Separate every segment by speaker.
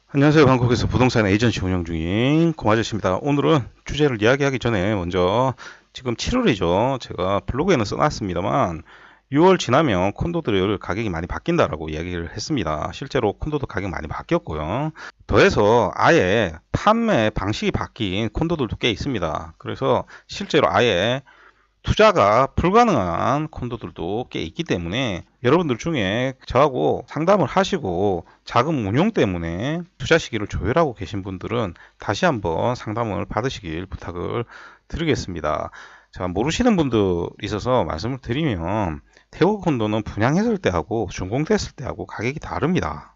Speaker 1: 안녕하세요. 방콕에서 부동산 에이전시 운영 중인 고아저씨입니다. 오늘은 주제를 이야기하기 전에 먼저 지금 7월이죠. 제가 블로그에는 써놨습니다만 6월 지나면 콘도들 가격이 많이 바뀐다라고 이야기를 했습니다. 실제로 콘도도 가격 많이 바뀌었고요. 더해서 아예 판매 방식이 바뀐 콘도들도 꽤 있습니다. 그래서 실제로 아예 투자가 불가능한 콘도들도 꽤 있기 때문에 여러분들 중에 저하고 상담을 하시고 자금 운용 때문에 투자 시기를 조율하고 계신 분들은 다시 한번 상담을 받으시길 부탁을 드리겠습니다. 자, 모르시는 분들 있어서 말씀을 드리면 태국 콘도는 분양했을 때하고 준공됐을 때하고 가격이 다릅니다.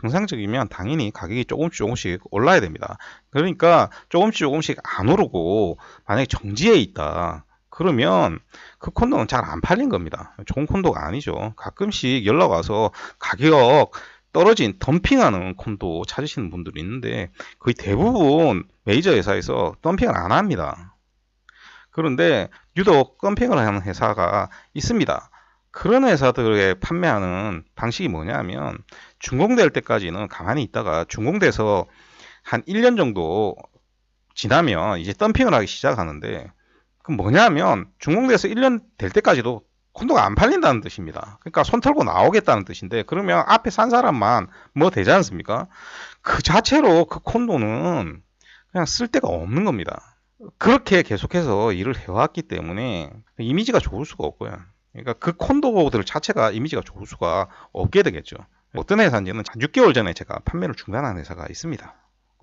Speaker 1: 정상적이면 당연히 가격이 조금씩 올라야 됩니다. 그러니까 조금씩 안 오르고 만약에 정지해 있다. 그러면 그 콘도는 잘 안 팔린 겁니다. 좋은 콘도가 아니죠. 가끔씩 연락 와서 가격 떨어진 덤핑하는 콘도 찾으시는 분들이 있는데 거의 대부분 메이저 회사에서 덤핑을 안 합니다. 그런데 유독 덤핑을 하는 회사가 있습니다. 그런 회사들의 판매하는 방식이 뭐냐면 준공될 때까지는 가만히 있다가 준공돼서 한 1년 정도 지나면 이제 덤핑을 하기 시작하는데 그럼 뭐냐면 준공돼서 1년 될 때까지도 콘도가 안 팔린다는 뜻입니다. 그러니까 손 털고 나오겠다는 뜻인데 그러면 앞에 산 사람만 뭐 되지 않습니까? 그 자체로 그 콘도는 그냥 쓸 데가 없는 겁니다. 그렇게 계속해서 일을 해왔기 때문에 이미지가 좋을 수가 없고요. 그러니까 그 콘도들 자체가 이미지가 좋을 수가 없게 되겠죠. 어떤 회사인지는 한 6개월 전에 제가 판매를 중단한 회사가 있습니다.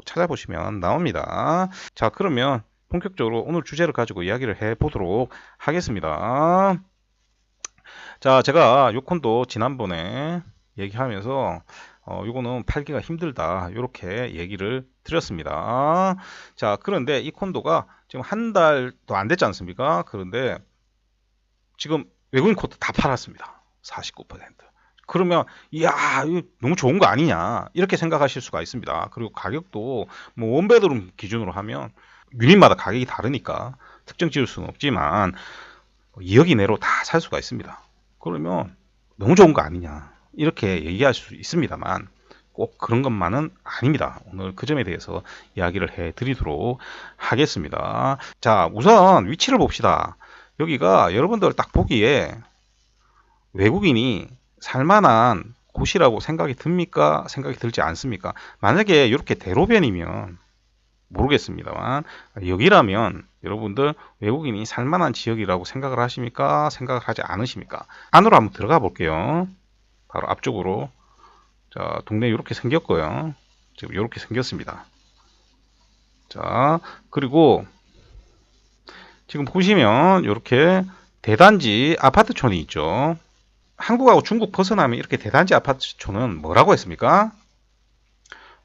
Speaker 1: 찾아보시면 나옵니다. 자, 그러면 본격적으로 오늘 주제를 가지고 이야기를 해보도록 하겠습니다. 자, 제가 요 콘도 지난번에 얘기하면서 요거는 팔기가 힘들다 이렇게 얘기를 드렸습니다. 자, 그런데 이 콘도가 지금 한 달도 안 됐지 않습니까? 그런데 지금 외국인 콘도 다 팔았습니다. 49%. 그러면 이야 이거 너무 좋은 거 아니냐 이렇게 생각하실 수가 있습니다. 그리고 가격도 뭐 원베드룸 기준으로 하면 유닛마다 가격이 다르니까 특정 지을 수는 없지만 2억 이내로 다 살 수가 있습니다. 그러면 너무 좋은 거 아니냐 이렇게 얘기할 수 있습니다만 꼭 그런 것만은 아닙니다. 오늘 그 점에 대해서 이야기를 해드리도록 하겠습니다. 자, 우선 위치를 봅시다. 여기가 여러분들 딱 보기에 외국인이 살만한 곳이라고 생각이 듭니까? 생각이 들지 않습니까? 만약에 이렇게 대로변이면 모르겠습니다만 여기라면 여러분들 외국인이 살만한 지역이라고 생각을 하십니까? 생각을 하지 않으십니까? 안으로 한번 들어가 볼게요. 바로 앞쪽으로. 자, 동네 이렇게 생겼고요. 지금 이렇게 생겼습니다. 자, 그리고 지금 보시면 이렇게 대단지 아파트촌이 있죠. 한국하고 중국 벗어나면 이렇게 대단지 아파트촌은 뭐라고 했습니까?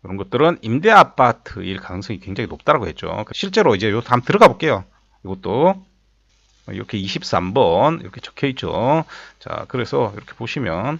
Speaker 1: 이런 것들은 임대 아파트일 가능성이 굉장히 높다고 했죠. 실제로 이제 요 한번 들어가 볼게요. 이것도 이렇게 23번 이렇게 적혀 있죠. 자, 그래서 이렇게 보시면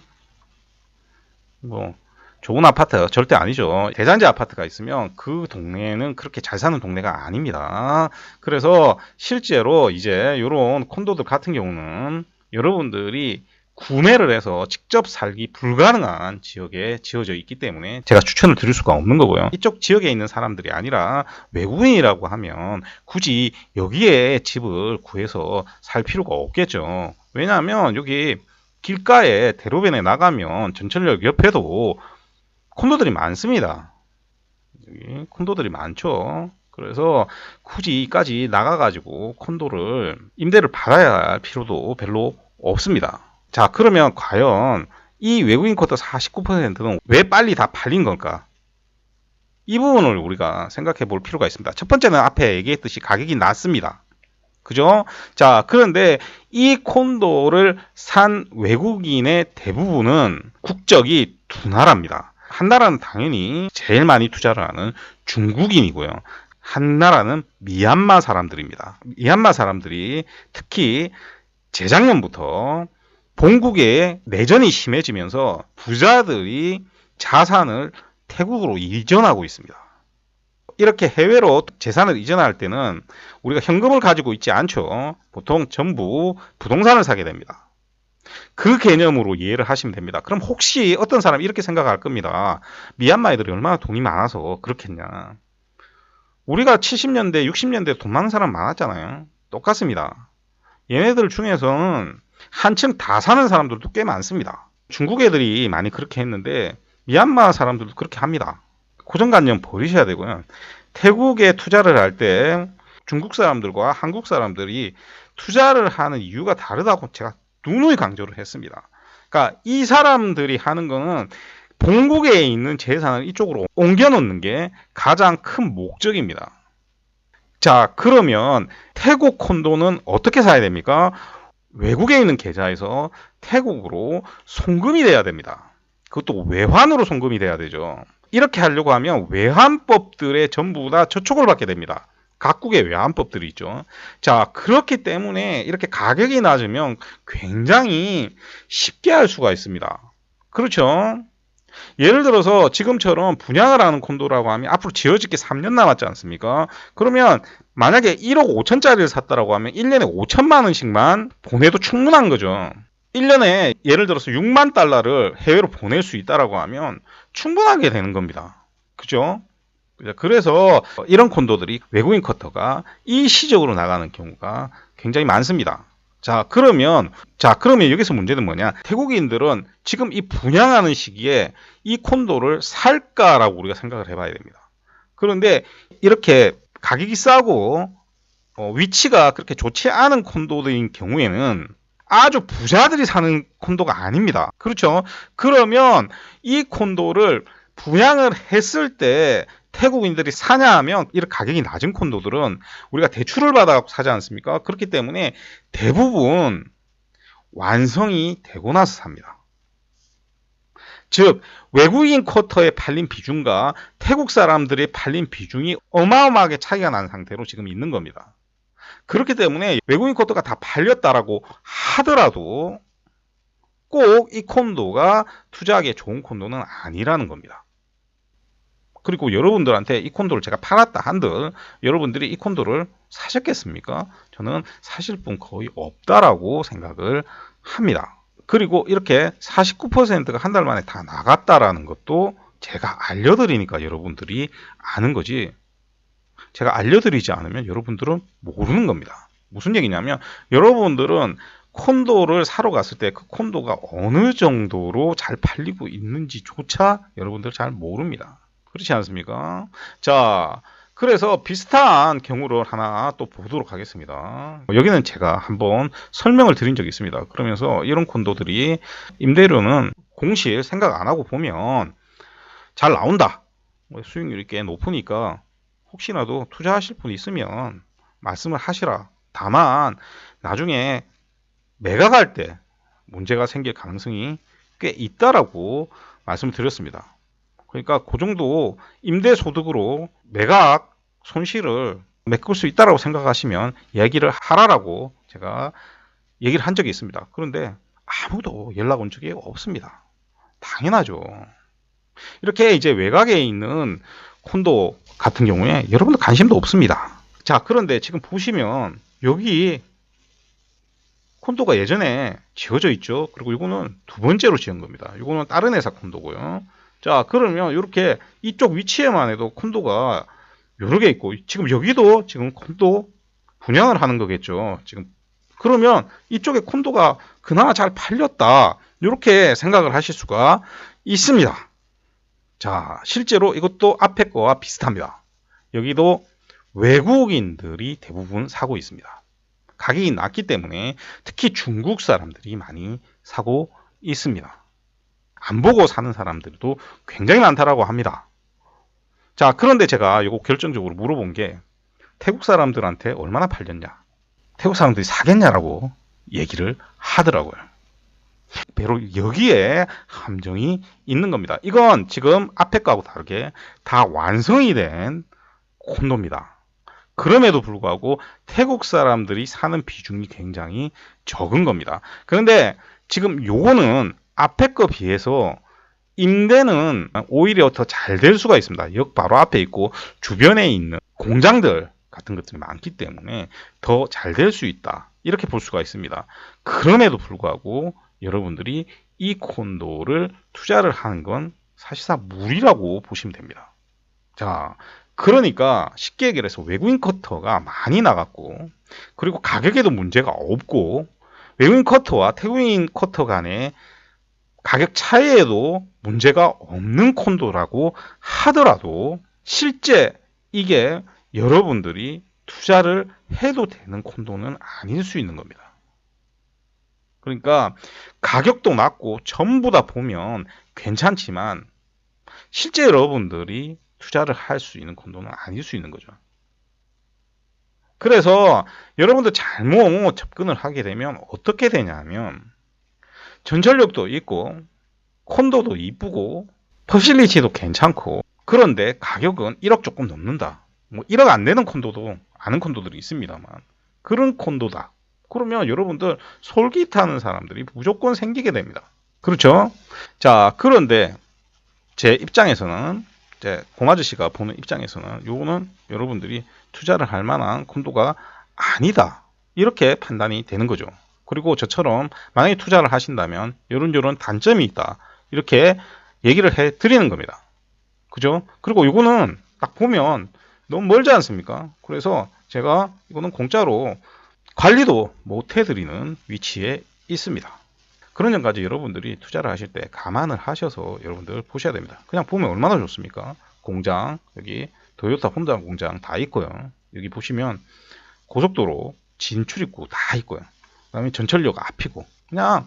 Speaker 1: 뭐 좋은 아파트 절대 아니죠. 대단지 아파트가 있으면 그 동네는 그렇게 잘 사는 동네가 아닙니다. 그래서 실제로 이제 이런 콘도들 같은 경우는 여러분들이 구매를 해서 직접 살기 불가능한 지역에 지어져 있기 때문에 제가 추천을 드릴 수가 없는 거고요. 이쪽 지역에 있는 사람들이 아니라 외국인이라고 하면 굳이 여기에 집을 구해서 살 필요가 없겠죠. 왜냐하면 여기 길가에 대로변에 나가면 전철역 옆에도 콘도들이 많습니다. 여기 콘도들이 많죠. 그래서 굳이 이까지 나가가지고 콘도를 임대를 받아야 할 필요도 별로 없습니다. 자, 그러면 과연 이 외국인 쿼터 49%는 왜 빨리 다 팔린 걸까? 이 부분을 우리가 생각해 볼 필요가 있습니다. 첫 번째는 앞에 얘기했듯이 가격이 낮습니다. 그죠? 자, 그런데 이 콘도를 산 외국인의 대부분은 국적이 두 나라입니다. 한 나라는 당연히 제일 많이 투자를 하는 중국인이고요. 한 나라는 미얀마 사람들입니다. 미얀마 사람들이 특히 재작년부터 본국에 내전이 심해지면서 부자들이 자산을 태국으로 이전하고 있습니다. 이렇게 해외로 재산을 이전할 때는 우리가 현금을 가지고 있지 않죠. 보통 전부 부동산을 사게 됩니다. 그 개념으로 이해를 하시면 됩니다. 그럼 혹시 어떤 사람이 이렇게 생각할 겁니다. 미얀마 애들이 얼마나 돈이 많아서 그렇겠냐. 우리가 70년대, 60년대 돈 많은 사람 많았잖아요. 똑같습니다. 얘네들 중에서는 한층 다 사는 사람들도 꽤 많습니다. 중국 애들이 많이 그렇게 했는데 미얀마 사람들도 그렇게 합니다. 고정관념 버리셔야 되고요. 태국에 투자를 할 때 중국 사람들과 한국 사람들이 투자를 하는 이유가 다르다고 제가 누누이 강조를 했습니다. 그러니까 이 사람들이 하는 거는 본국에 있는 재산을 이쪽으로 옮겨 놓는 게 가장 큰 목적입니다. 자, 그러면 태국 콘도는 어떻게 사야 됩니까? 외국에 있는 계좌에서 태국으로 송금이 돼야 됩니다. 그것도 외환으로 송금이 돼야 되죠. 이렇게 하려고 하면 외환법들에 전부 다 저촉을 받게 됩니다. 각국의 외환법들이 있죠. 자, 그렇기 때문에 이렇게 가격이 낮으면 굉장히 쉽게 할 수가 있습니다. 그렇죠? 예를 들어서 지금처럼 분양을 하는 콘도라고 하면 앞으로 지어짓기 3년 남았지 않습니까? 그러면 만약에 1억 5천짜리를 샀다라고 하면 1년에 5천만 원씩만 보내도 충분한 거죠. 1년에 예를 들어서 6만 달러를 해외로 보낼 수 있다라고 하면 충분하게 되는 겁니다. 그죠? 그래서 이런 콘도들이 외국인 커터가 일시적으로 나가는 경우가 굉장히 많습니다. 그러면 여기서 문제는 뭐냐? 태국인들은 지금 이 분양하는 시기에 이 콘도를 살까라고 우리가 생각을 해봐야 됩니다. 그런데 이렇게 가격이 싸고 위치가 그렇게 좋지 않은 콘도인 경우에는 아주 부자들이 사는 콘도가 아닙니다. 그렇죠? 그러면 이 콘도를 분양을 했을 때 태국인들이 사냐 하면 이런 가격이 낮은 콘도들은 우리가 대출을 받아 사지 않습니까? 그렇기 때문에 대부분 완성이 되고 나서 삽니다. 즉 외국인 쿼터에 팔린 비중과 태국 사람들의 팔린 비중이 어마어마하게 차이가 난 상태로 지금 있는 겁니다. 그렇기 때문에 외국인 쿼터가 다 팔렸다라고 하더라도 꼭 이 콘도가 투자하기에 좋은 콘도는 아니라는 겁니다. 그리고 여러분들한테 이 콘도를 제가 팔았다 한들 여러분들이 이 콘도를 사셨겠습니까? 저는 사실 분 거의 없다라고 생각을 합니다. 그리고 이렇게 49%가 한 달 만에 다 나갔다라는 것도 제가 알려드리니까 여러분들이 아는 거지, 제가 알려드리지 않으면 여러분들은 모르는 겁니다. 무슨 얘기냐면 여러분들은 콘도를 사러 갔을 때 그 콘도가 어느 정도로 잘 팔리고 있는지조차 여러분들 잘 모릅니다. 그렇지 않습니까? 자, 그래서 비슷한 경우를 하나 또 보도록 하겠습니다. 여기는 제가 한번 설명을 드린 적이 있습니다. 그러면서 이런 콘도들이 임대료는 공실 생각 안 하고 보면 잘 나온다. 수익률이 꽤 높으니까 혹시라도 투자하실 분 있으면 말씀을 하시라. 다만 나중에 매각할 때 문제가 생길 가능성이 꽤 있다라고 말씀을 드렸습니다. 그러니까 그 정도 임대소득으로 매각 손실을 메꿀 수 있다라고 생각하시면 이야기를 하라라고 제가 얘기를 한 적이 있습니다. 그런데 아무도 연락 온 적이 없습니다. 당연하죠. 이렇게 이제 외곽에 있는 콘도 같은 경우에 여러분들 관심도 없습니다. 자, 그런데 지금 보시면 여기 콘도가 예전에 지어져 있죠. 그리고 이거는 두 번째로 지은 겁니다. 이거는 다른 회사 콘도고요. 자, 그러면 이렇게 이쪽 위치에만 해도 콘도가 여러 개 있고, 지금 여기도 지금 콘도 분양을 하는 거겠죠. 지금 그러면 이쪽에 콘도가 그나마 잘 팔렸다, 이렇게 생각을 하실 수가 있습니다. 자, 실제로 이것도 앞에 거와 비슷합니다. 여기도 외국인들이 대부분 사고 있습니다. 가격이 낮기 때문에 특히 중국 사람들이 많이 사고 있습니다. 안 보고 사는 사람들도 굉장히 많다라고 합니다. 자, 그런데 제가 이거 결정적으로 물어본 게 태국 사람들한테 얼마나 팔렸냐, 태국 사람들이 사겠냐라고 얘기를 하더라고요. 바로 여기에 함정이 있는 겁니다. 이건 지금 앞에 거하고 다르게 다 완성이 된 콘도입니다. 그럼에도 불구하고 태국 사람들이 사는 비중이 굉장히 적은 겁니다. 그런데 지금 요거는 앞에 거 비해서 임대는 오히려 더 잘 될 수가 있습니다. 역 바로 앞에 있고 주변에 있는 공장들 같은 것들이 많기 때문에 더 잘 될 수 있다, 이렇게 볼 수가 있습니다. 그럼에도 불구하고 여러분들이 이 콘도를 투자를 하는 건 사실상 무리라고 보시면 됩니다. 자, 그러니까 쉽게 얘기해서 외국인 커터가 많이 나갔고, 그리고 가격에도 문제가 없고, 외국인 커터와 태국인 커터 간의 가격 차이에도 문제가 없는 콘도라고 하더라도 실제 이게 여러분들이 투자를 해도 되는 콘도는 아닐 수 있는 겁니다. 그러니까 가격도 낮고 전부 다 보면 괜찮지만 실제 여러분들이 투자를 할 수 있는 콘도는 아닐 수 있는 거죠. 그래서 여러분들 잘못 접근을 하게 되면 어떻게 되냐면 전철역도 있고 콘도도 이쁘고 퍼실리티도 괜찮고 그런데 가격은 1억 조금 넘는다. 뭐 1억 안 되는 콘도도 아는 콘도들이 있습니다만 그런 콘도다. 그러면 여러분들 솔깃하는 사람들이 무조건 생기게 됩니다. 그렇죠? 자, 그런데 제 입장에서는 이제 공아저씨가 보는 입장에서는 요거는 여러분들이 투자를 할 만한 콘도가 아니다. 이렇게 판단이 되는 거죠. 그리고 저처럼 만약에 투자를 하신다면 요런 단점이 있다. 이렇게 얘기를 해 드리는 겁니다. 그죠? 그리고 이거는 딱 보면 너무 멀지 않습니까? 그래서 제가 이거는 공짜로 관리도 못 해드리는 위치에 있습니다. 그런 점까지 여러분들이 투자를 하실 때 감안을 하셔서 여러분들 보셔야 됩니다. 그냥 보면 얼마나 좋습니까? 공장, 여기 도요타 혼다 공장 다 있고요. 여기 보시면 고속도로 진출입구 다 있고요. 그 다음에 전철역 앞이고 그냥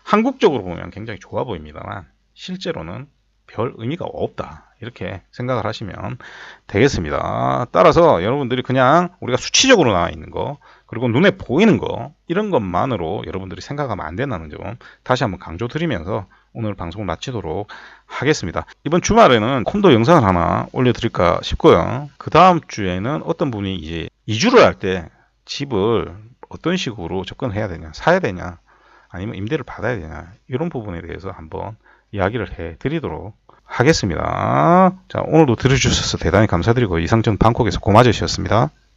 Speaker 1: 한국적으로 보면 굉장히 좋아 보입니다만 실제로는 별 의미가 없다. 이렇게 생각을 하시면 되겠습니다. 따라서 여러분들이 그냥 우리가 수치적으로 나와 있는 거 그리고 눈에 보이는 거 이런 것만으로 여러분들이 생각하면 안 된다는 점 다시 한번 강조드리면서 오늘 방송을 마치도록 하겠습니다. 이번 주말에는 콘도 영상을 하나 올려드릴까 싶고요. 그 다음 주에는 어떤 분이 이제 이주를 할 때 집을 어떤 식으로 접근해야 되냐, 사야 되냐, 아니면 임대를 받아야 되냐 이런 부분에 대해서 한번 이야기를 해드리도록 하겠습니다. 자, 오늘도 들어주셔서 대단히 감사드리고 이상 전 방콕에서 고마저씨였습니다.